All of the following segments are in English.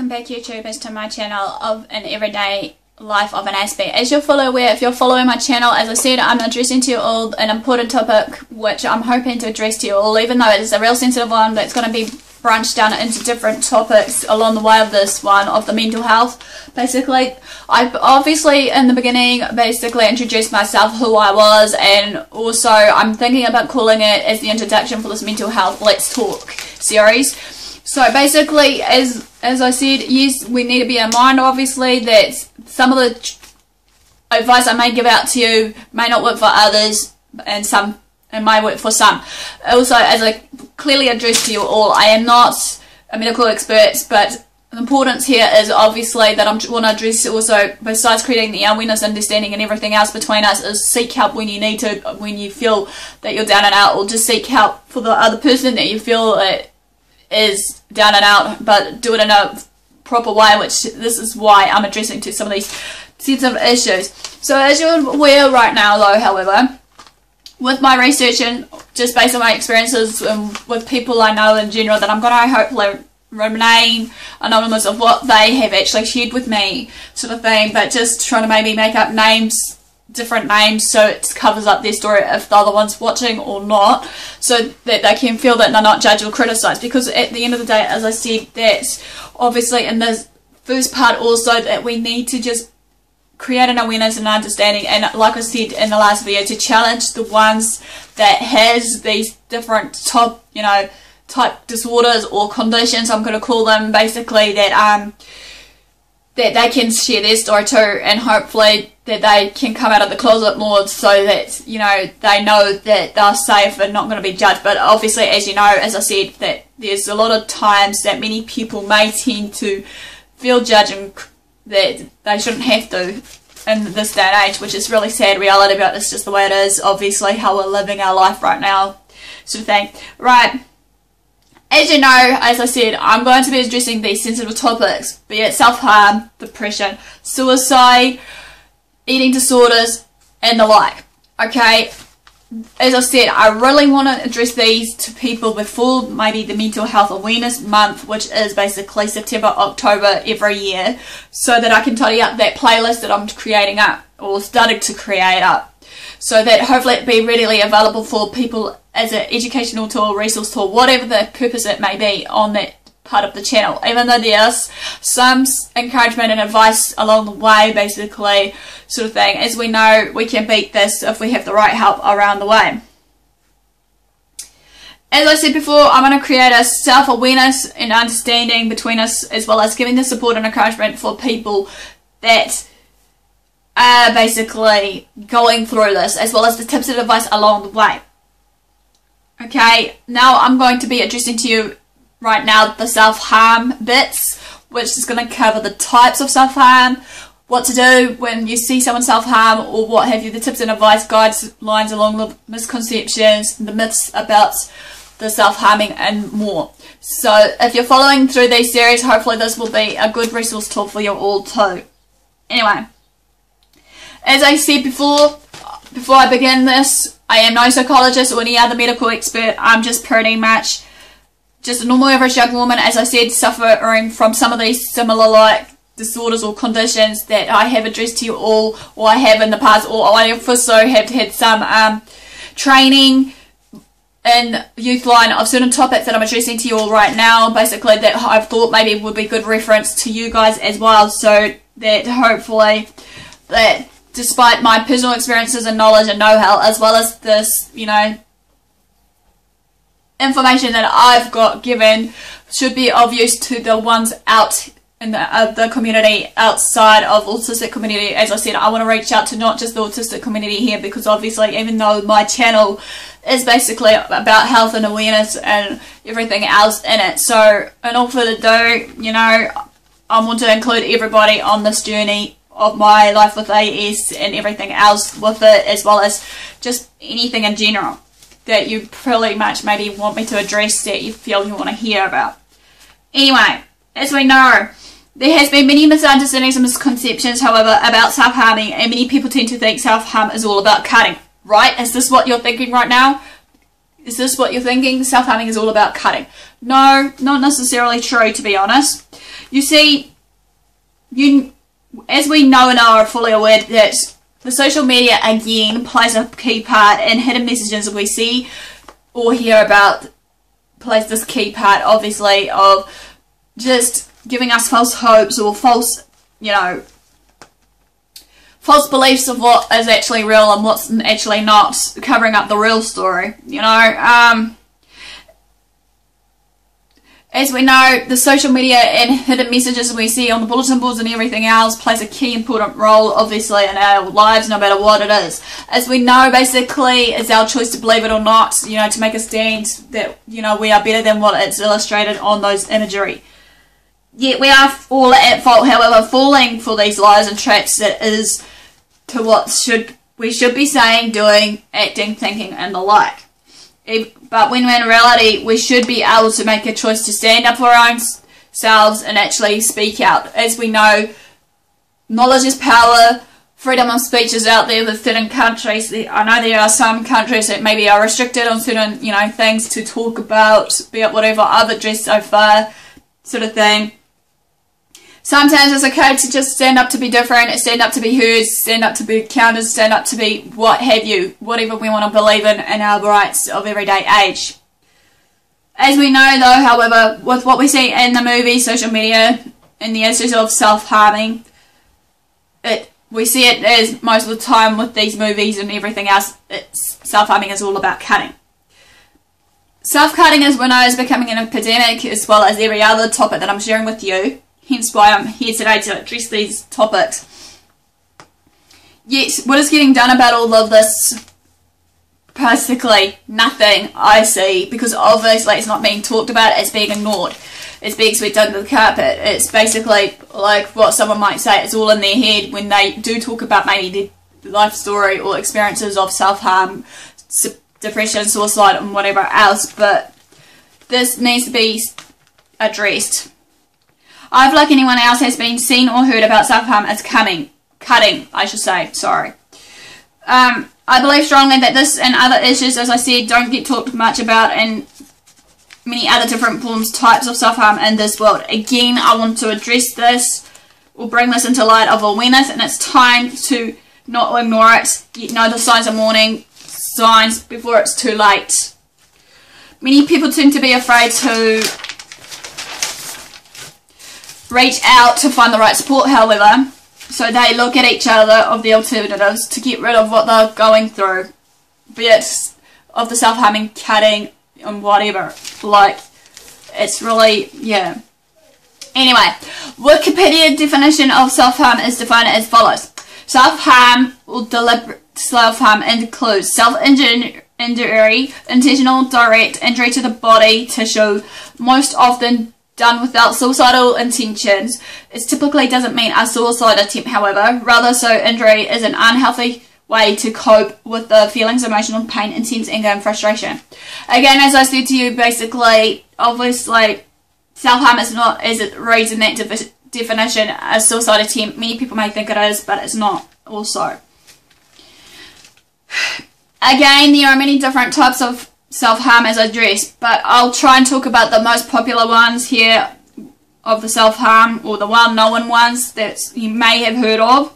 welcome back YouTubers to my channel of an everyday life of an aspect. As you're fully aware, if you're following my channel, as I said, I'm addressing to you all an important topic which I'm hoping to address to you all, even though it is a real sensitive one that's going to be branched down into different topics along the way of this one, of the mental health. Basically, I obviously in the beginning basically introduced myself, who I was, and also I'm thinking about calling it as the introduction for this mental health Let's Talk series. So basically, as I said, yes, we need to be in mind obviously that some of the advice I may give out to you may not work for others, and some it may work for some. Also, as I clearly addressed to you all, I am not a medical expert, but the importance here is obviously that I want to address also, besides creating the awareness, understanding and everything else between us, is seek help when you need to, when you feel that you're down and out, or just seek help for the other person that you feel is down and out, but do it in a proper way, which this is why I'm addressing to some of these sensitive issues. So as you're aware right now though, however, with my research and just based on my experiences with people I know in general, that I'm going to hopefully remain anonymous of what they have actually shared with me, sort of thing, but just trying to maybe make up names, different names, so it covers up their story if the other one's watching or not, so that they can feel that they're not judged or criticised. Because at the end of the day, as I said, that obviously in this first part also, that we need to just create an awareness and understanding, and like I said in the last video, to challenge the ones that has these different type disorders or conditions, I'm going to call them, basically, that they can share their story too, and hopefully that they can come out of the closet more, so that they know that they're safe and not going to be judged. But obviously, as you know, as I said, that there's a lot of times that many people may tend to feel judged and that they shouldn't have to in this day and age, which is really sad reality, but it's just the way it is, obviously, how we're living our life right now, sort of thing. Right, as you know, as I said, I'm going to be addressing these sensitive topics, be it self-harm, depression, suicide, eating disorders, and the like. Okay, as I said, I really want to address these to people before maybe the Mental Health Awareness Month, which is basically September, October every year, so that I can tidy up that playlist that I'm creating up, or starting to create up, so that hopefully it be readily available for people as an educational tool, resource tool, whatever the purpose it may be on that part of the channel. Even though there's some encouragement and advice along the way, basically, sort of thing, as we know we can beat this if we have the right help around the way. As I said before, I'm going to create a self-awareness and understanding between us, as well as giving the support and encouragement for people that are basically going through this, as well as the tips and advice along the way. Okay, now I'm going to be addressing to you right now the self-harm bits, which is going to cover the types of self-harm, what to do when you see someone self-harm or what have you, the tips and advice, guidelines along the misconceptions, the myths about the self-harming, and more. So if you're following through these series, hopefully this will be a good resource tool for you all too. Anyway, as I said before I begin this, I am no psychologist or any other medical expert. I'm just pretty much just a normal average young woman, as I said, suffering from some of these similar like disorders or conditions that I have addressed to you all, or I have in the past, or I also have had some training in YouthLine of certain topics that I'm addressing to you all right now, basically, that I've thought maybe would be good reference to you guys as well, so that hopefully that despite my personal experiences and knowledge and know-how, as well as this, information that I've got given, should be of use to the ones out in the community outside of autistic community. As I said, I want to reach out to not just the autistic community here, because obviously, even though my channel is basically about health and awareness and everything else in it, so in all further ado, I want to include everybody on this journey of my life with AS and everything else with it, as well as just anything in general that you pretty much maybe want me to address, that you feel you want to hear about. Anyway, as we know, there has been many misunderstandings and misconceptions, however, about self-harming, and many people tend to think self-harm is all about cutting. Right? Is this what you're thinking right now? Is this what you're thinking? Self-harming is all about cutting. No, not necessarily true, to be honest. You see, as we know and are fully aware that the social media again plays a key part in hidden messages we see or hear about, plays this key part obviously of just giving us false hopes or false, you know, false beliefs of what is actually real and what's actually not, covering up the real story, you know. As we know, the social media and hidden messages we see on the bulletin boards and everything else plays a key important role, obviously, in our lives, no matter what it is. As we know, basically, it's our choice to believe it or not, you know, to make a stand that, you know, we are better than what it's illustrated on those imagery. Yet we are all at fault, however, falling for these lies and traps that is to what we should be saying, doing, acting, thinking, and the like. But when in reality, we should be able to make a choice to stand up for our own selves and actually speak out. As we know, knowledge is power. Freedom of speech is out there with certain countries. I know there are some countries that maybe are restricted on certain, you know, things to talk about, be it whatever I've addressed so far, sort of thing. Sometimes it's okay to just stand up to be different, stand up to be heard, stand up to be counted, stand up to be what have you, whatever we want to believe in our rights of everyday age. As we know though, however, with what we see in the movies, social media, and the issues of self-harming, we see it as most of the time with these movies and everything else, self-harming is all about cutting. Self-cutting, as we know, is becoming an epidemic as well as every other topic that I'm sharing with you. Hence why I'm here today to address these topics. Yet, what is getting done about all of this? Basically, nothing, I see, because obviously it's not being talked about, it's being ignored. It's being swept under the carpet. It's basically like what someone might say, it's all in their head when they do talk about maybe their life story or experiences of self-harm, depression, suicide, and whatever else, but this needs to be addressed. I've, like anyone else, has been seen or heard about self-harm as cutting, I should say, sorry. I believe strongly that this and other issues, as I said, don't get talked much about in many other different forms, types of self-harm in this world. Again, I want to address this, or bring this into light of awareness, and it's time to not ignore it, yet know the signs of warning, signs before it's too late. Many people tend to be afraid to reach out to find the right support, however, so they look at each other of the alternatives to get rid of what they're going through, be it of the self-harming, cutting, and whatever. Like, it's really, yeah. Anyway, Wikipedia definition of self-harm is defined as follows. Self-harm or deliberate self-harm includes self-injury, intentional, direct injury to the body tissue, most often done without suicidal intentions. It typically doesn't mean a suicide attempt, however. Rather, so injury is an unhealthy way to cope with the feelings, emotional pain, intense anger, and frustration. Again, as I said to you, basically, obviously, self-harm is not, as it reads in that definition, a suicide attempt. Many people may think it is, but it's not also. Again, there are many different types of self-harm as I addressed, but I'll try and talk about the most popular ones here of the self-harm, or the well-known ones that you may have heard of.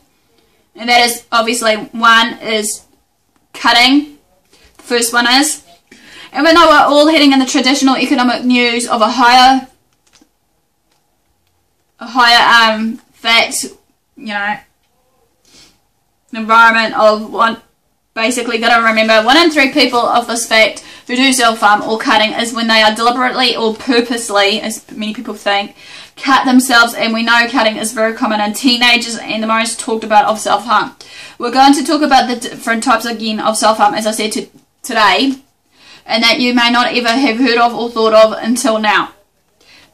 And that is, obviously, one is cutting. The first one is. And we know we're all heading in the traditional economic news of a higher fact, you know, environment of one. Basically, got to remember, 1 in 3 people of this fact who do self-harm or cutting is when they are deliberately or purposely, as many people think, cut themselves, and we know cutting is very common in teenagers and the most talked about of self-harm. We're going to talk about the different types again of self-harm, as I said today, and that you may not ever have heard of or thought of until now.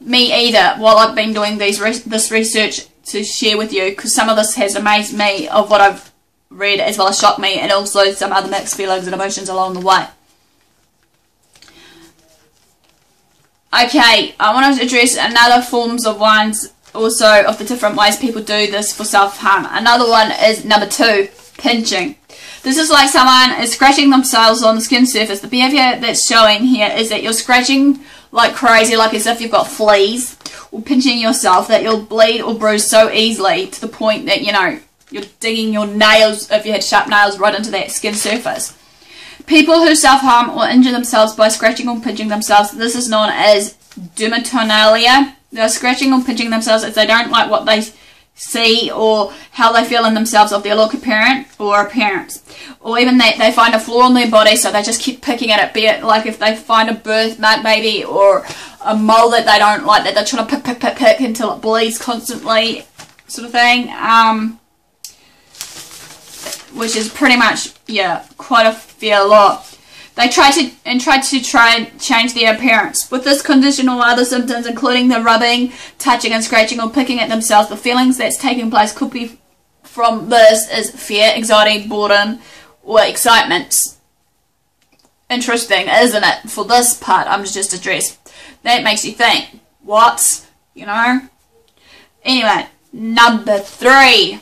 Me either, while I've been doing this research to share with you, because some of this has amazed me of what I've read, as well as shocked me, and also some other mixed feelings and emotions along the way. Okay, I want to address another forms of ones also of the different ways people do this for self-harm. Another one is number 2, pinching. This is like someone is scratching themselves on the skin surface. The behavior that's showing here is that you're scratching like crazy, like as if you've got fleas, or pinching yourself that you'll bleed or bruise so easily to the point that, you know, you're digging your nails, if you had sharp nails, right into that skin surface. People who self-harm or injure themselves by scratching or pinching themselves, this is known as dermatonalia. They're scratching or pinching themselves if they don't like what they see or how they feel in themselves of their look or appearance. Or even they find a flaw in their body, so they just keep picking at it, be it like if they find a birthmark maybe or a mole that they don't like, that they're trying to pick until it bleeds constantly, sort of thing. Which is pretty much, yeah, quite a fair lot. They try to change their appearance. With this condition or other symptoms, including the rubbing, touching and scratching or picking at themselves, the feelings that's taking place could be from this is fear, anxiety, boredom, or excitement. Interesting, isn't it? For this part I'm just addressed. That makes you think, what? You know? Anyway, number 3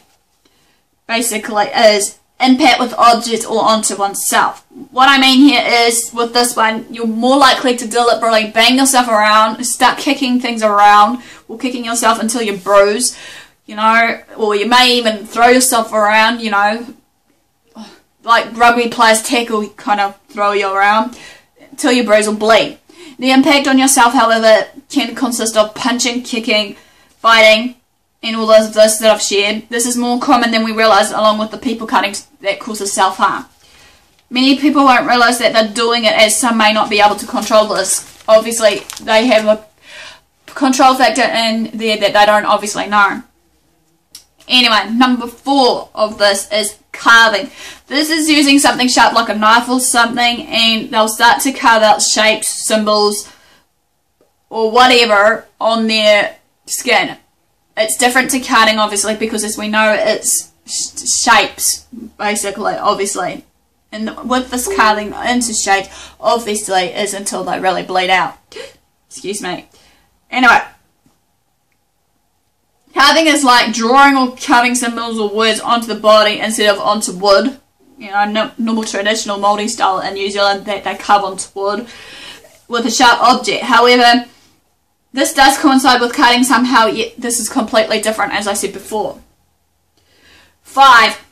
basically is impact with objects or onto oneself. What I mean here is, with this one, you're more likely to deliberately bang yourself around, start kicking things around, or kicking yourself until you bruise, you know, or you may even throw yourself around, you know, like rugby players tackle, kind of throw you around, until you bruise or bleed. The impact on yourself, however, can consist of punching, kicking, biting, and all of this that I've shared. This is more common than we realise, along with the people cutting that causes self-harm. Many people won't realise that they're doing it, as some may not be able to control this. Obviously, they have a control factor in there that they don't obviously know. Anyway, number 4 of this is carving. This is using something sharp like a knife or something, and they'll start to carve out shapes, symbols, or whatever on their skin. It's different to cutting, obviously, because as we know, it's shapes, basically, obviously. And with this carving into shapes, obviously, is until they really bleed out. Excuse me. Anyway, carving is like drawing or carving symbols or words onto the body instead of onto wood. You know, normal traditional moulding style in New Zealand, that they carve onto wood with a sharp object. However, this does coincide with cutting somehow, yet this is completely different, as I said before. 5.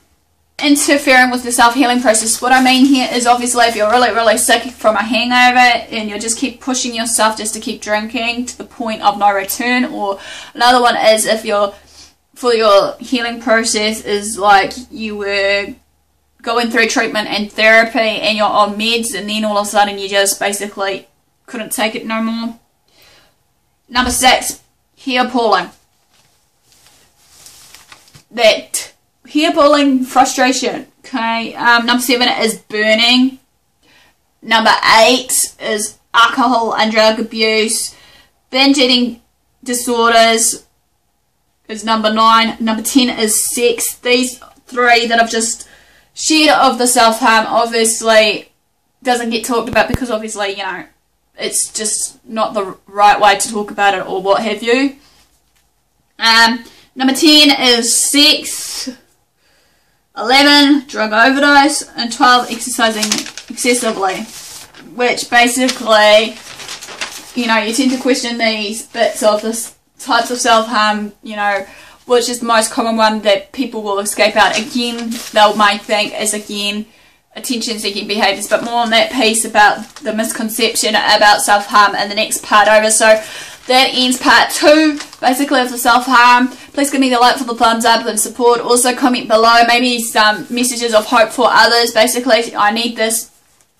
Interfering with the self-healing process. What I mean here is, obviously, if you're really sick from a hangover and you just keep pushing yourself just to keep drinking to the point of no return, or another one is if for your healing process is like you were going through treatment and therapy and you're on meds, and then all of a sudden you just basically couldn't take it no more. Number 6, hair pulling. That hair pulling frustration. Okay. Number 7 is burning. Number 8 is alcohol and drug abuse. Binge eating disorders is number 9. Number 10 is sex. These 3 that I've just shared of the self-harm obviously doesn't get talked about, because obviously, you know, it's just not the right way to talk about it, or what have you. Number 10 is sex. 11, drug overdose. And 12, exercising excessively. Which basically, you know, you tend to question these bits of this types of self-harm, you know, which is the most common one that people will escape out. Again, they might think is, again, attention-seeking behaviours, but more on that piece about the misconception about self-harm in the next part over. So that ends part 2, basically, of the self-harm. Please give me the like for the thumbs up and support. Also comment below maybe some messages of hope for others. Basically, I need this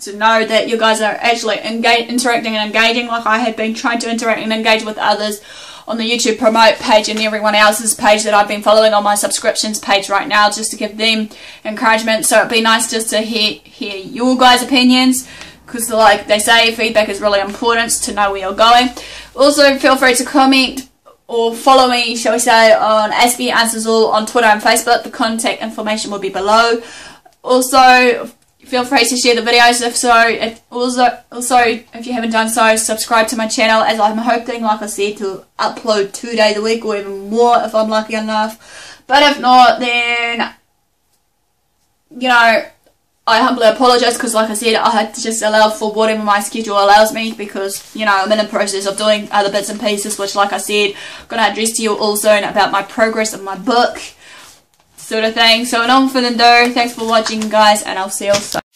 to know that you guys are actually interacting and engaging like I have been trying to interact and engage with others on the YouTube promote page and everyone else's page that I've been following on my subscriptions page right now, just to give them encouragement. So it'd be nice just to hear your guys' opinions, because like they say, feedback is really important to know where you're going. Also, feel free to comment or follow me, shall we say, on Aspie Answers All on Twitter and Facebook. The contact information will be below. Also, feel free to share the videos if you haven't done so, subscribe to my channel, as I'm hoping, like I said, to upload 2 days a week or even more if I'm lucky enough. But if not, then, you know, I humbly apologise because, like I said, I had to just allow for whatever my schedule allows me because, you know, I'm in the process of doing other bits and pieces, which, like I said, I'm going to address to you all soon about my progress of my book, sort of thing. So, without further ado, thanks for watching, guys, and I'll see you soon.